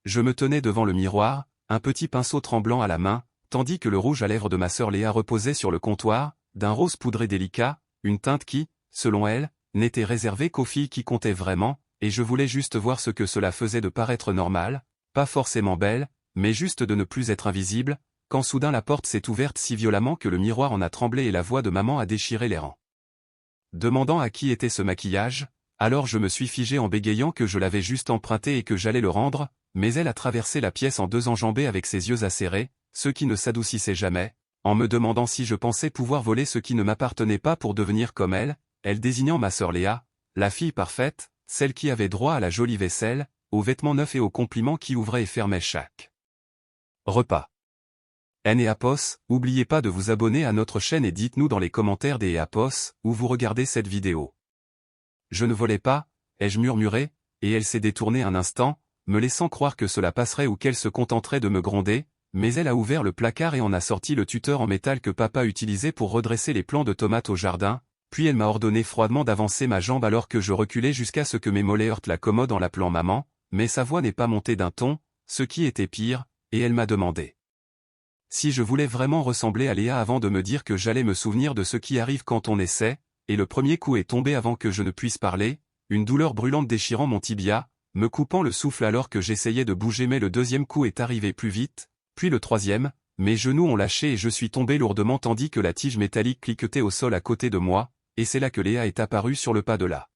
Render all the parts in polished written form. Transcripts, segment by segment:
Je me tenais devant le miroir, un petit pinceau tremblant à la main, tandis que le rouge à lèvres de ma sœur Léa reposait sur le comptoir, d'un rose poudré délicat, une teinte qui, selon elle, n'était réservée qu'aux filles qui comptaient vraiment, et je voulais juste voir ce que cela faisait de paraître normal, pas forcément belle, mais juste de ne plus être invisible, quand soudain la porte s'est ouverte si violemment que le miroir en a tremblé et la voix de maman a déchiré les rangs. Demandant à qui était ce maquillage, alors je me suis figé en bégayant que je l'avais juste emprunté et que j'allais le rendre, mais elle a traversé la pièce en deux enjambées avec ses yeux acérés, ceux qui ne s'adoucissaient jamais, en me demandant si je pensais pouvoir voler ce qui ne m'appartenait pas pour devenir comme elle désignant ma sœur Léa, la fille parfaite, celle qui avait droit à la jolie vaisselle, aux vêtements neufs et aux compliments qui ouvraient et fermaient chaque repas. Apos, n'oubliez pas de vous abonner à notre chaîne et dites-nous dans les commentaires des Apos, où vous regardez cette vidéo. Je ne volais pas, ai-je murmuré, et elle s'est détournée un instant, me laissant croire que cela passerait ou qu'elle se contenterait de me gronder, mais elle a ouvert le placard et en a sorti le tuteur en métal que papa utilisait pour redresser les plants de tomates au jardin, puis elle m'a ordonné froidement d'avancer ma jambe alors que je reculais jusqu'à ce que mes mollets heurtent la commode en l'appelant maman, mais sa voix n'est pas montée d'un ton, ce qui était pire, et elle m'a demandé si je voulais vraiment ressembler à Léa avant de me dire que j'allais me souvenir de ce qui arrive quand on essaie, et le premier coup est tombé avant que je ne puisse parler, une douleur brûlante déchirant mon tibia, me coupant le souffle alors que j'essayais de bouger mais le deuxième coup est arrivé plus vite, puis le troisième, mes genoux ont lâché et je suis tombé lourdement tandis que la tige métallique cliquetait au sol à côté de moi, et c'est là que Léa est apparue sur le pas de la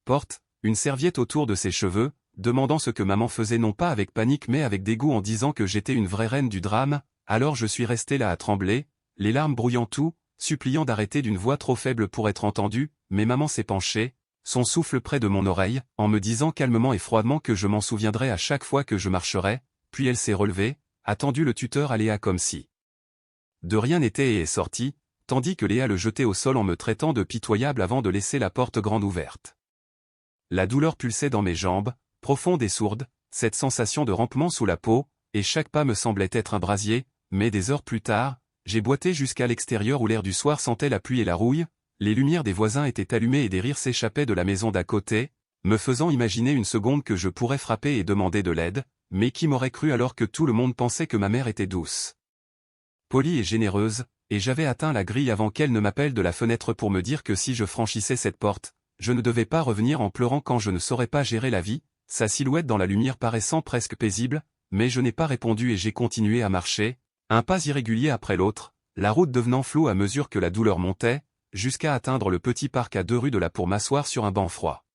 porte, une serviette autour de ses cheveux, demandant ce que maman faisait non pas avec panique mais avec dégoût en disant que j'étais une vraie reine du drame. Alors je suis resté là à trembler, les larmes brouillant tout, suppliant d'arrêter d'une voix trop faible pour être entendue, mais maman s'est penchée, son souffle près de mon oreille, en me disant calmement et froidement que je m'en souviendrais à chaque fois que je marcherais, puis elle s'est relevée, a tendu le tuteur à Léa comme si de rien n'était et est sortie, tandis que Léa le jetait au sol en me traitant de pitoyable avant de laisser la porte grande ouverte. La douleur pulsait dans mes jambes, profonde et sourde, cette sensation de rampement sous la peau, et chaque pas me semblait être un brasier. Mais des heures plus tard, j'ai boité jusqu'à l'extérieur où l'air du soir sentait la pluie et la rouille, les lumières des voisins étaient allumées et des rires s'échappaient de la maison d'à côté, me faisant imaginer une seconde que je pourrais frapper et demander de l'aide, mais qui m'aurait cru alors que tout le monde pensait que ma mère était douce, polie et généreuse, et j'avais atteint la grille avant qu'elle ne m'appelle de la fenêtre pour me dire que si je franchissais cette porte, je ne devais pas revenir en pleurant quand je ne saurais pas gérer la vie, sa silhouette dans la lumière paraissant presque paisible, mais je n'ai pas répondu et j'ai continué à marcher, un pas irrégulier après l'autre, la route devenant floue à mesure que la douleur montait, jusqu'à atteindre le petit parc à 2 rues de là pour m'asseoir sur un banc froid.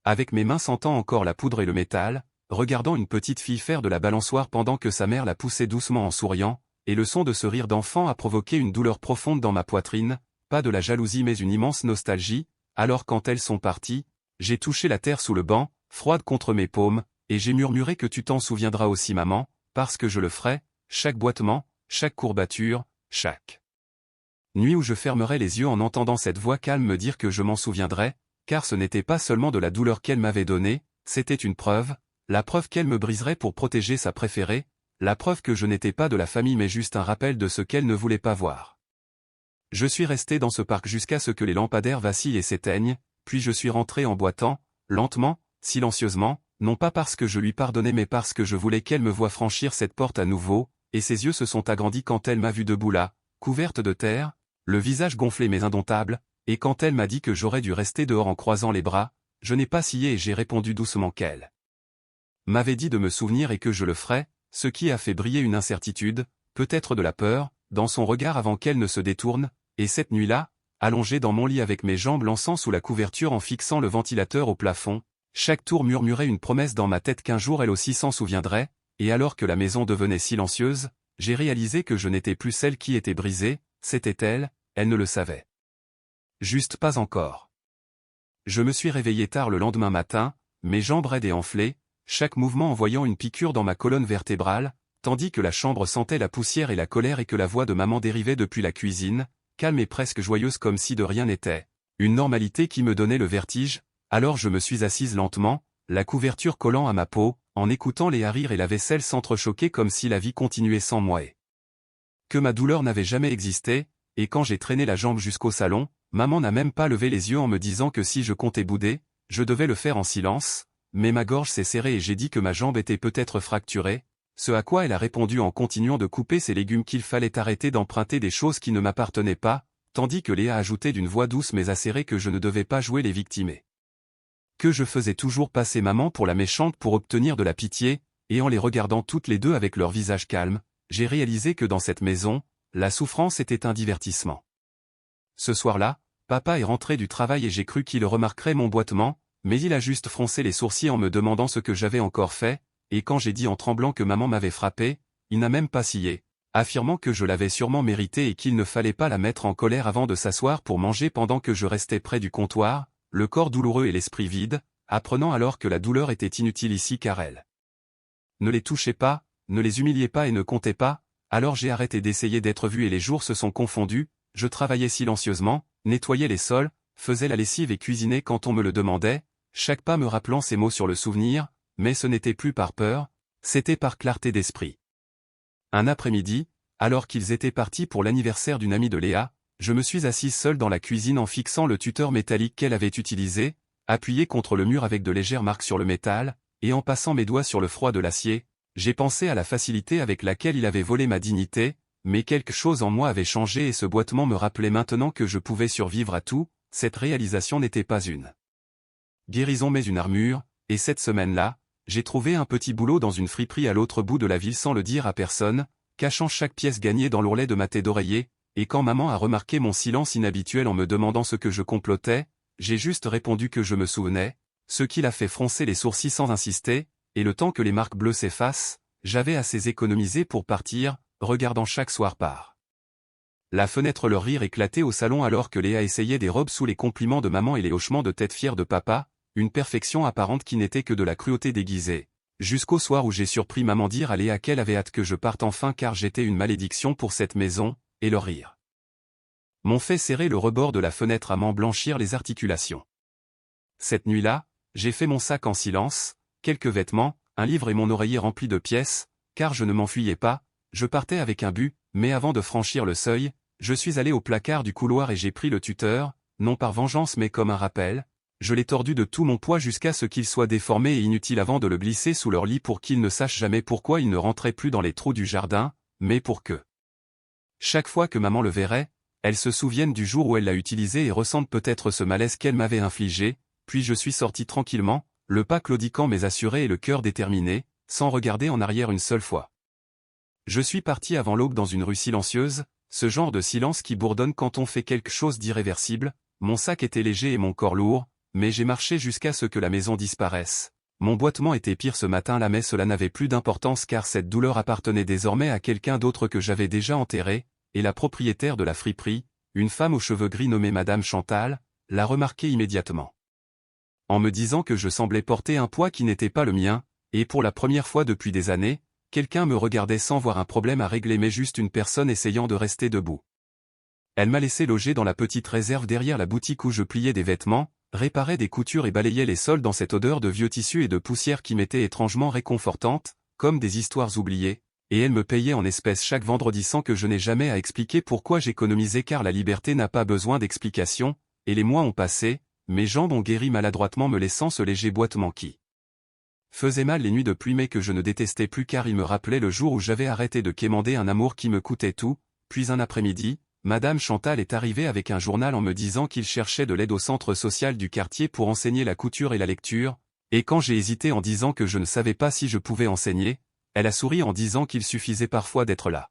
Avec mes mains sentant encore la poudre et le métal, regardant une petite fille faire de la balançoire pendant que sa mère la poussait doucement en souriant, et le son de ce rire d'enfant a provoqué une douleur profonde dans ma poitrine, pas de la jalousie mais une immense nostalgie, alors quand elles sont parties, j'ai touché la terre sous le banc, froide contre mes paumes, et j'ai murmuré que tu t'en souviendras aussi maman, parce que je le ferai, chaque boitement, chaque courbature, chaque nuit où je fermerai les yeux en entendant cette voix calme me dire que je m'en souviendrai, car ce n'était pas seulement de la douleur qu'elle m'avait donnée, c'était une preuve, la preuve qu'elle me briserait pour protéger sa préférée, la preuve que je n'étais pas de la famille mais juste un rappel de ce qu'elle ne voulait pas voir. Je suis resté dans ce parc jusqu'à ce que les lampadaires vacillent et s'éteignent, puis je suis rentré en boitant, lentement, silencieusement, non pas parce que je lui pardonnais mais parce que je voulais qu'elle me voie franchir cette porte à nouveau, et ses yeux se sont agrandis quand elle m'a vu debout là, couverte de terre, le visage gonflé mais indomptable, et quand elle m'a dit que j'aurais dû rester dehors en croisant les bras, je n'ai pas scié et j'ai répondu doucement qu'elle m'avait dit de me souvenir et que je le ferais, ce qui a fait briller une incertitude, peut-être de la peur, dans son regard avant qu'elle ne se détourne, et cette nuit-là, allongé dans mon lit avec mes jambes lançant sous la couverture en fixant le ventilateur au plafond, chaque tour murmurait une promesse dans ma tête qu'un jour elle aussi s'en souviendrait, et alors que la maison devenait silencieuse, j'ai réalisé que je n'étais plus celle qui était brisée, c'était elle ne le savait juste pas encore. Je me suis réveillé tard le lendemain matin, mes jambes raides et enflées, chaque mouvement envoyant une piqûre dans ma colonne vertébrale, tandis que la chambre sentait la poussière et la colère et que la voix de maman dérivait depuis la cuisine, calme et presque joyeuse comme si de rien n'était, une normalité qui me donnait le vertige, alors je me suis assise lentement, la couverture collant à ma peau, en écoutant les rires et la vaisselle s'entrechoquer comme si la vie continuait sans moi et que ma douleur n'avait jamais existé, et quand j'ai traîné la jambe jusqu'au salon, maman n'a même pas levé les yeux en me disant que si je comptais bouder, je devais le faire en silence, mais ma gorge s'est serrée et j'ai dit que ma jambe était peut-être fracturée, ce à quoi elle a répondu en continuant de couper ses légumes qu'il fallait arrêter d'emprunter des choses qui ne m'appartenaient pas, tandis que Léa ajoutait d'une voix douce mais acérée que je ne devais pas jouer les victimés. Que je faisais toujours passer maman pour la méchante pour obtenir de la pitié, et en les regardant toutes les deux avec leur visage calme, j'ai réalisé que dans cette maison, la souffrance était un divertissement. Ce soir-là, papa est rentré du travail et j'ai cru qu'il remarquerait mon boitement, mais il a juste froncé les sourcils en me demandant ce que j'avais encore fait, et quand j'ai dit en tremblant que maman m'avait frappé, il n'a même pas scié, affirmant que je l'avais sûrement mérité et qu'il ne fallait pas la mettre en colère avant de s'asseoir pour manger pendant que je restais près du comptoir, le corps douloureux et l'esprit vide, apprenant alors que la douleur était inutile ici car elle. Ne les touchez pas, ne les humiliez pas et ne comptez pas, alors j'ai arrêté d'essayer d'être vu et les jours se sont confondus, je travaillais silencieusement, nettoyais les sols, faisais la lessive et cuisinais quand on me le demandait, chaque pas me rappelant ces mots sur le souvenir, mais ce n'était plus par peur, c'était par clarté d'esprit. Un après-midi, alors qu'ils étaient partis pour l'anniversaire d'une amie de Léa, je me suis assise seule dans la cuisine en fixant le tuteur métallique qu'elle avait utilisé, appuyé contre le mur avec de légères marques sur le métal, et en passant mes doigts sur le froid de l'acier, j'ai pensé à la facilité avec laquelle il avait volé ma dignité, mais quelque chose en moi avait changé et ce boitement me rappelait maintenant que je pouvais survivre à tout, cette réalisation n'était pas une guérison mais une armure, et cette semaine-là, j'ai trouvé un petit boulot dans une friperie à l'autre bout de la ville sans le dire à personne, cachant chaque pièce gagnée dans l'ourlet de ma tête d'oreiller, et quand maman a remarqué mon silence inhabituel en me demandant ce que je complotais, j'ai juste répondu que je me souvenais, ce qui l'a fait froncer les sourcils sans insister, et le temps que les marques bleues s'effacent, j'avais assez économisé pour partir, regardant chaque soir par la fenêtre leur rire éclatait au salon alors que Léa essayait des robes sous les compliments de maman et les hochements de tête fiers de papa, une perfection apparente qui n'était que de la cruauté déguisée. Jusqu'au soir où j'ai surpris maman dire à Léa qu'elle avait hâte que je parte enfin car j'étais une malédiction pour cette maison, et leur rire m'ont fait serrer le rebord de la fenêtre à m'en blanchir les articulations. Cette nuit-là, j'ai fait mon sac en silence, quelques vêtements, un livre et mon oreiller rempli de pièces, car je ne m'enfuyais pas, je partais avec un but, mais avant de franchir le seuil, je suis allé au placard du couloir et j'ai pris le tuteur, non par vengeance mais comme un rappel, je l'ai tordu de tout mon poids jusqu'à ce qu'il soit déformé et inutile avant de le glisser sous leur lit pour qu'ils ne sachent jamais pourquoi il ne rentrait plus dans les trous du jardin, mais pour que chaque fois que maman le verrait, elle se souvienne du jour où elle l'a utilisé et ressente peut-être ce malaise qu'elle m'avait infligé, puis je suis sorti tranquillement, le pas claudiquant mais assuré et le cœur déterminé, sans regarder en arrière une seule fois. Je suis parti avant l'aube dans une rue silencieuse, ce genre de silence qui bourdonne quand on fait quelque chose d'irréversible, mon sac était léger et mon corps lourd, mais j'ai marché jusqu'à ce que la maison disparaisse. Mon boitement était pire ce matin-là mais cela n'avait plus d'importance car cette douleur appartenait désormais à quelqu'un d'autre que j'avais déjà enterré, et la propriétaire de la friperie, une femme aux cheveux gris nommée Madame Chantal, l'a remarqué immédiatement. En me disant que je semblais porter un poids qui n'était pas le mien, et pour la première fois depuis des années, quelqu'un me regardait sans voir un problème à régler mais juste une personne essayant de rester debout. Elle m'a laissé loger dans la petite réserve derrière la boutique où je pliais des vêtements, réparais des coutures et balayais les sols dans cette odeur de vieux tissus et de poussière qui m'était étrangement réconfortante, comme des histoires oubliées, et elle me payait en espèces chaque vendredi sans que je n'ai jamais à expliquer pourquoi j'économisais car la liberté n'a pas besoin d'explication, et les mois ont passé, mes jambes ont guéri maladroitement me laissant ce léger boitement qui faisait mal les nuits de pluie mais que je ne détestais plus car il me rappelait le jour où j'avais arrêté de quémander un amour qui me coûtait tout, puis un après-midi, Madame Chantal est arrivée avec un journal en me disant qu'il cherchait de l'aide au centre social du quartier pour enseigner la couture et la lecture, et quand j'ai hésité en disant que je ne savais pas si je pouvais enseigner, elle a souri en disant qu'il suffisait parfois d'être là.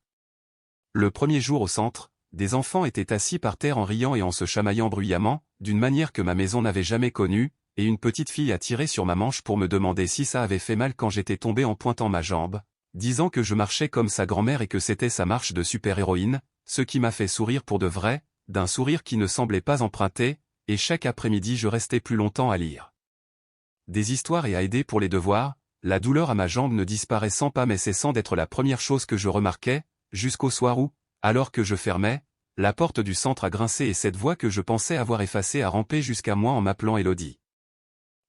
Le premier jour au centre, des enfants étaient assis par terre en riant et en se chamaillant bruyamment, d'une manière que ma maison n'avait jamais connue, et une petite fille a tiré sur ma manche pour me demander si ça avait fait mal quand j'étais tombé en pointant ma jambe, disant que je marchais comme sa grand-mère et que c'était sa marche de super-héroïne, ce qui m'a fait sourire pour de vrai, d'un sourire qui ne semblait pas emprunté, et chaque après-midi je restais plus longtemps à lire des histoires et à aider pour les devoirs, la douleur à ma jambe ne disparaissant pas mais cessant d'être la première chose que je remarquais, jusqu'au soir où, alors que je fermais, la porte du centre a grincé et cette voix que je pensais avoir effacée a rampé jusqu'à moi en m'appelant Élodie.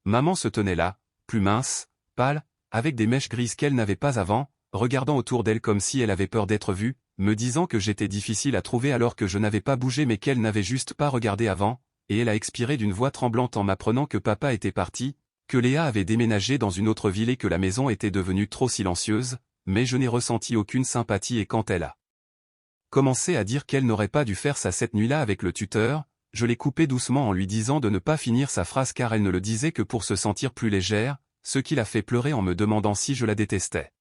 Maman se tenait là, plus mince, pâle, avec des mèches grises qu'elle n'avait pas avant, regardant autour d'elle comme si elle avait peur d'être vue, me disant que j'étais difficile à trouver alors que je n'avais pas bougé mais qu'elle n'avait juste pas regardé avant, et elle a expiré d'une voix tremblante en m'apprenant que papa était parti, que Léa avait déménagé dans une autre ville et que la maison était devenue trop silencieuse, mais je n'ai ressenti aucune sympathie et quand elle a commencé à dire qu'elle n'aurait pas dû faire ça cette nuit-là avec le tuteur, je l'ai coupée doucement en lui disant de ne pas finir sa phrase car elle ne le disait que pour se sentir plus légère, ce qui l'a fait pleurer en me demandant si je la détestais.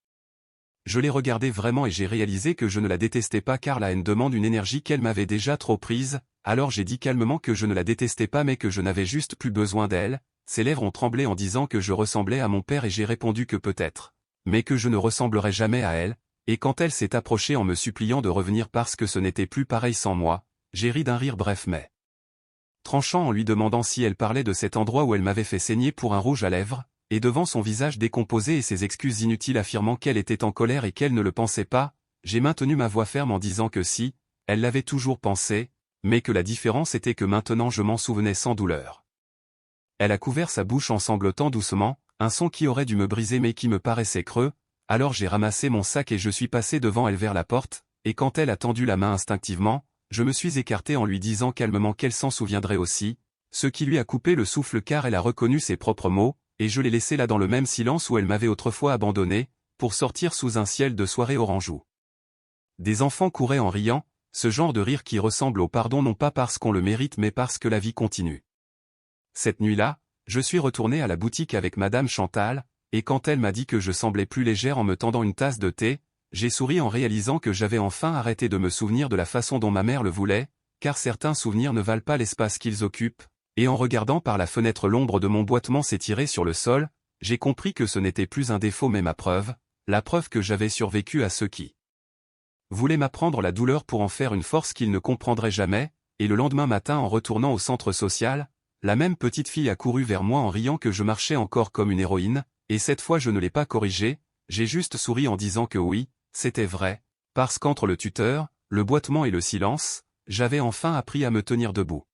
Je l'ai regardée vraiment et j'ai réalisé que je ne la détestais pas car la haine demande une énergie qu'elle m'avait déjà trop prise, alors j'ai dit calmement que je ne la détestais pas mais que je n'avais juste plus besoin d'elle. Ses lèvres ont tremblé en disant que je ressemblais à mon père et j'ai répondu que peut-être, mais que je ne ressemblerais jamais à elle, et quand elle s'est approchée en me suppliant de revenir parce que ce n'était plus pareil sans moi, j'ai ri d'un rire bref mais tranchant en lui demandant si elle parlait de cet endroit où elle m'avait fait saigner pour un rouge à lèvres, et devant son visage décomposé et ses excuses inutiles affirmant qu'elle était en colère et qu'elle ne le pensait pas, j'ai maintenu ma voix ferme en disant que si, elle l'avait toujours pensé, mais que la différence était que maintenant je m'en souvenais sans douleur. Elle a couvert sa bouche en sanglotant doucement, un son qui aurait dû me briser mais qui me paraissait creux, alors j'ai ramassé mon sac et je suis passé devant elle vers la porte, et quand elle a tendu la main instinctivement, je me suis écarté en lui disant calmement qu'elle s'en souviendrait aussi, ce qui lui a coupé le souffle car elle a reconnu ses propres mots, et je l'ai laissée là dans le même silence où elle m'avait autrefois abandonné, pour sortir sous un ciel de soirée orangeou. Des enfants couraient en riant, ce genre de rire qui ressemble au pardon non pas parce qu'on le mérite mais parce que la vie continue. Cette nuit-là, je suis retourné à la boutique avec Madame Chantal, et quand elle m'a dit que je semblais plus légère en me tendant une tasse de thé, j'ai souri en réalisant que j'avais enfin arrêté de me souvenir de la façon dont ma mère le voulait, car certains souvenirs ne valent pas l'espace qu'ils occupent, et en regardant par la fenêtre l'ombre de mon boitement s'étirer sur le sol, j'ai compris que ce n'était plus un défaut mais ma preuve, la preuve que j'avais survécu à ceux qui voulaient m'apprendre la douleur pour en faire une force qu'ils ne comprendraient jamais, et le lendemain matin en retournant au centre social, la même petite fille a couru vers moi en riant que je marchais encore comme une héroïne, et cette fois je ne l'ai pas corrigée, j'ai juste souri en disant que oui, c'était vrai, parce qu'entre le tuteur, le boitement et le silence, j'avais enfin appris à me tenir debout.